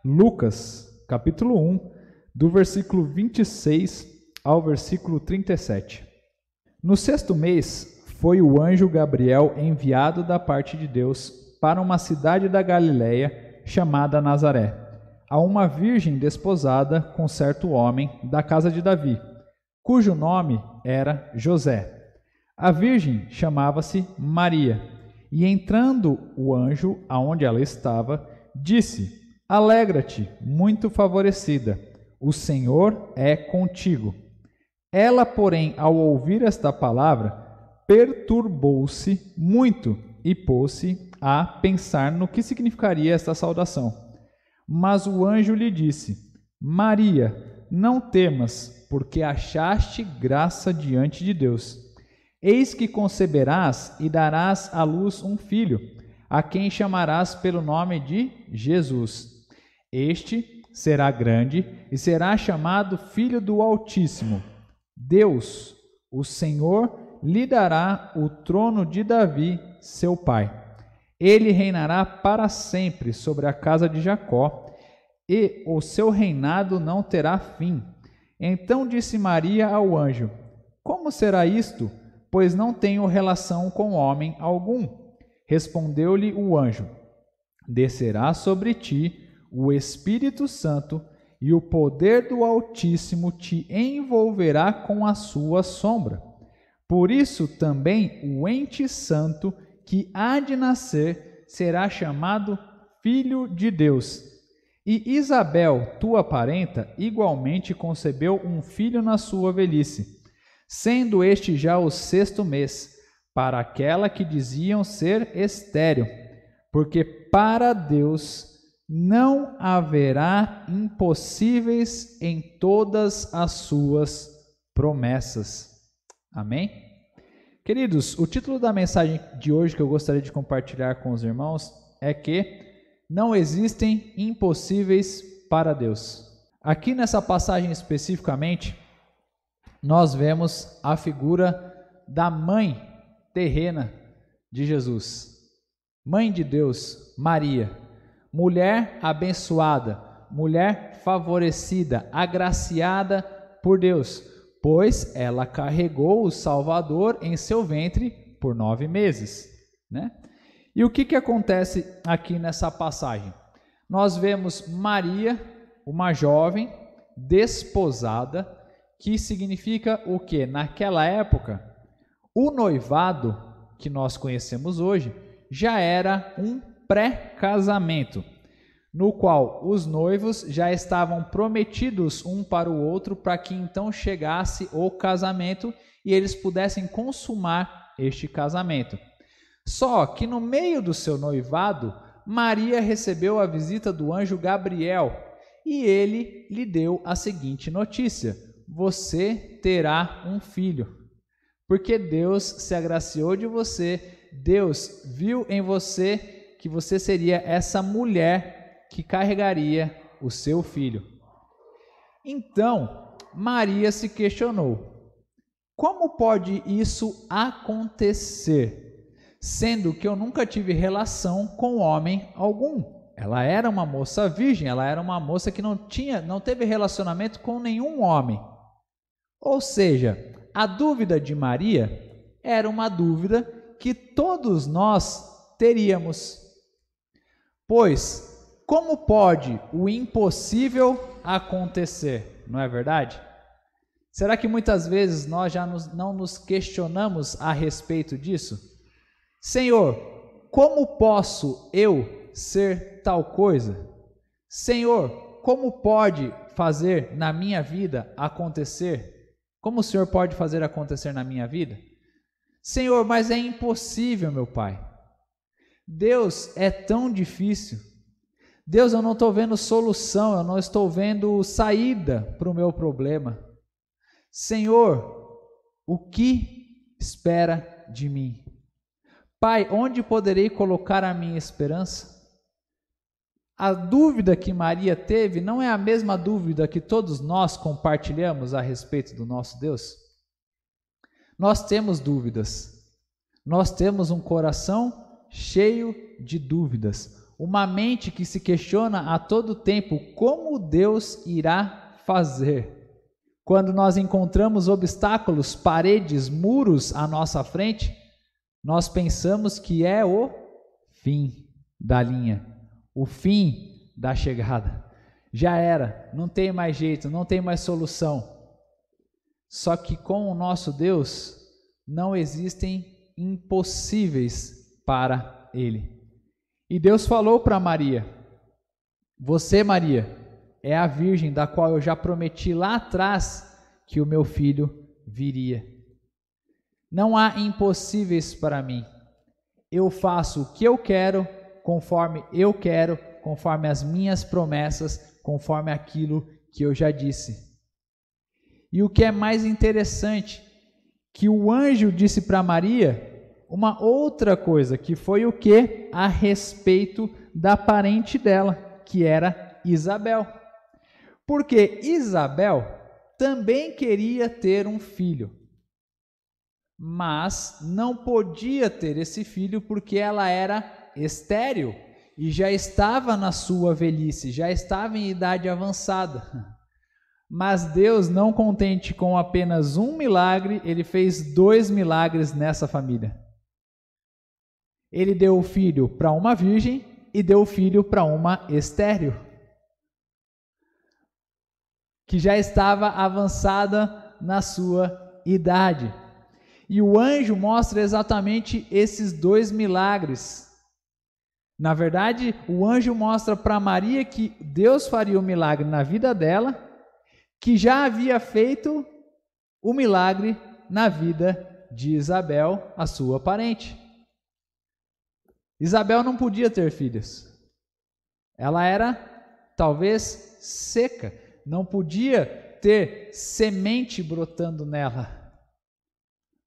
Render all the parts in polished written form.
Lucas, capítulo 1, do versículo 26 ao versículo 37. No 6º mês, foi o anjo Gabriel enviado da parte de Deus para uma cidade da Galiléia chamada Nazaré, a uma virgem desposada com certo homem da casa de Davi, cujo nome era José. A virgem chamava-se Maria, e entrando o anjo aonde ela estava, disse: Alegra-te, muito favorecida, o Senhor é contigo. Ela, porém, ao ouvir esta palavra, perturbou-se muito e pôs-se a pensar no que significaria esta saudação. Mas o anjo lhe disse: Maria, não temas, porque achaste graça diante de Deus. Eis que conceberás e darás à luz um filho, a quem chamarás pelo nome de Jesus. Este será grande e será chamado Filho do Altíssimo. Deus, o Senhor, lhe dará o trono de Davi, seu pai. Ele reinará para sempre sobre a casa de Jacó, e o seu reinado não terá fim. Então disse Maria ao anjo: Como será isto? Pois não tenho relação com homem algum. Respondeu-lhe o anjo: Descerá sobre ti o Espírito Santo, e o poder do Altíssimo te envolverá com a sua sombra. Por isso também o ente santo que há de nascer será chamado Filho de Deus. E Isabel, tua parenta, igualmente concebeu um filho na sua velhice, sendo este já o 6º mês, para aquela que diziam ser estéril, porque para Deus não haverá impossíveis em todas as suas promessas. Amém? Queridos, o título da mensagem de hoje que eu gostaria de compartilhar com os irmãos é que não existem impossíveis para Deus. Aqui nessa passagem especificamente, nós vemos a figura da mãe terrena de Jesus, mãe de Deus, Maria. Mulher abençoada, mulher favorecida, agraciada por Deus, pois ela carregou o Salvador em seu ventre por 9 meses, né? E o que acontece aqui nessa passagem? Nós vemos Maria, uma jovem desposada, que significa o quê? Naquela época, o noivado que nós conhecemos hoje já era um pré-casamento, no qual os noivos já estavam prometidos um para o outro para que então chegasse o casamento e eles pudessem consumar este casamento. Só que no meio do seu noivado, Maria recebeu a visita do anjo Gabriel e ele lhe deu a seguinte notícia: você terá um filho, porque Deus se agraciou de você, Deus viu em você que você seria essa mulher que carregaria o seu filho. Então, Maria se questionou: como pode isso acontecer, sendo que eu nunca tive relação com homem algum? Ela era uma moça virgem, ela era uma moça que não teve relacionamento com nenhum homem. Ou seja, a dúvida de Maria era uma dúvida que todos nós teríamos. Pois, como pode o impossível acontecer, não é verdade? Será que muitas vezes nós já não nos questionamos a respeito disso? Senhor, como posso eu ser tal coisa? Senhor, como pode fazer na minha vida acontecer? Como o Senhor pode fazer acontecer na minha vida? Senhor, mas é impossível, meu Pai. Deus, é tão difícil. Deus, eu não estou vendo solução, eu não estou vendo saída para o meu problema. Senhor, o que espera de mim? Pai, onde poderei colocar a minha esperança? A dúvida que Maria teve não é a mesma dúvida que todos nós compartilhamos a respeito do nosso Deus? Nós temos dúvidas, nós temos um coração cheio de dúvidas, uma mente que se questiona a todo tempo como Deus irá fazer. Quando nós encontramos obstáculos, paredes, muros à nossa frente, nós pensamos que é o fim da linha, o fim da chegada. Já era, não tem mais jeito, não tem mais solução. Só que com o nosso Deus não existem impossíveis para Ele. E Deus falou para Maria: você, Maria, é a virgem da qual eu já prometi lá atrás que o meu filho viria. Não há impossíveis para mim. Eu faço o que eu quero, conforme as minhas promessas, conforme aquilo que eu já disse. E o que é mais interessante, que o anjo disse para Maria uma outra coisa, que foi o que? A respeito da parente dela, que era Isabel. Porque Isabel também queria ter um filho, mas não podia ter esse filho porque ela era estéril e já estava na sua velhice, já estava em idade avançada. Mas Deus, não contente com apenas um milagre, Ele fez 2 milagres nessa família. Ele deu o filho para uma virgem e deu o filho para uma estéril, que já estava avançada na sua idade. E o anjo mostra exatamente esses 2 milagres. Na verdade, o anjo mostra para Maria que Deus faria um milagre na vida dela, que já havia feito o milagre na vida de Isabel, a sua parente. Isabel não podia ter filhos. Ela era talvez seca, não podia ter semente brotando nela.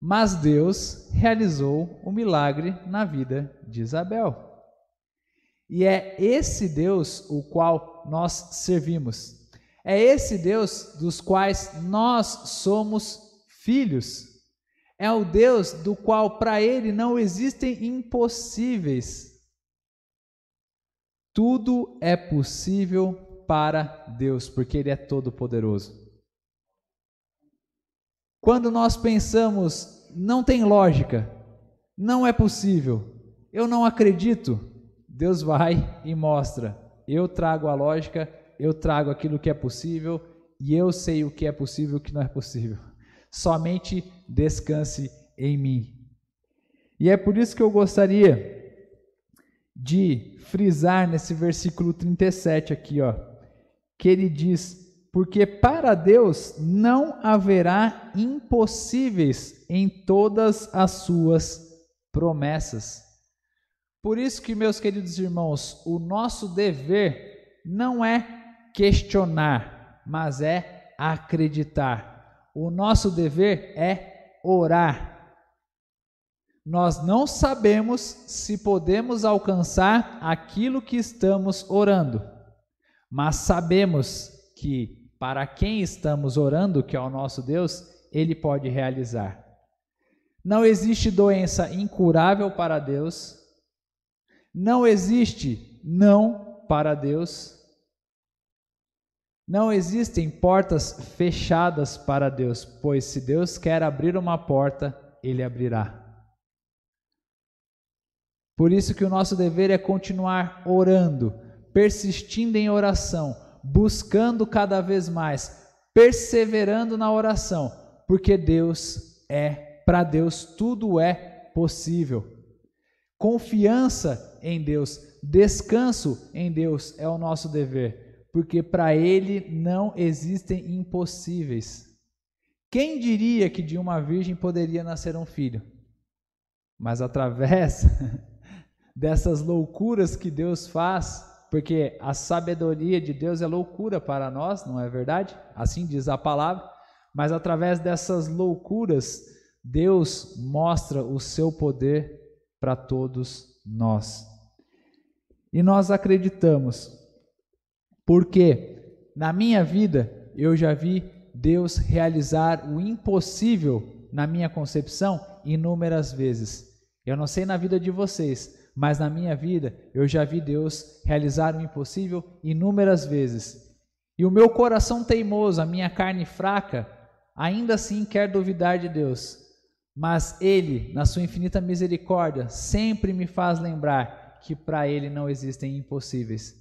Mas Deus realizou o milagre na vida de Isabel. E é esse Deus o qual nós servimos. É esse Deus dos quais nós somos filhos. É o Deus do qual para Ele não existem impossíveis. Tudo é possível para Deus, porque Ele é todo-poderoso. Quando nós pensamos, não tem lógica, não é possível, eu não acredito, Deus vai e mostra: eu trago a lógica, eu trago aquilo que é possível e eu sei o que é possível e o que não é possível. Somente descanse em mim. E é por isso que eu gostaria de frisar nesse versículo 37 aqui, ó, que ele diz: porque para Deus não haverá impossíveis em todas as suas promessas. Por isso que, meus queridos irmãos, o nosso dever não é questionar, mas é acreditar. O nosso dever é orar. Nós não sabemos se podemos alcançar aquilo que estamos orando, mas sabemos que para quem estamos orando, que é o nosso Deus, Ele pode realizar. Não existe doença incurável para Deus, não existe não para Deus, não existem portas fechadas para Deus, pois se Deus quer abrir uma porta, Ele abrirá. Por isso que o nosso dever é continuar orando, persistindo em oração, buscando cada vez mais, perseverando na oração, porque para Deus tudo é possível. Confiança em Deus, descanso em Deus é o nosso dever, porque para Ele não existem impossíveis. Quem diria que de uma virgem poderia nascer um filho? Mas através dessas loucuras que Deus faz, porque a sabedoria de Deus é loucura para nós, não é verdade? Assim diz a palavra. Mas através dessas loucuras, Deus mostra o seu poder para todos nós. E nós acreditamos, porque na minha vida eu já vi Deus realizar o impossível na minha concepção inúmeras vezes. Eu não sei na vida de vocês, mas na minha vida eu já vi Deus realizar o impossível inúmeras vezes. E o meu coração teimoso, a minha carne fraca, ainda assim quer duvidar de Deus. Mas Ele, na sua infinita misericórdia, sempre me faz lembrar que para Ele não existem impossíveis.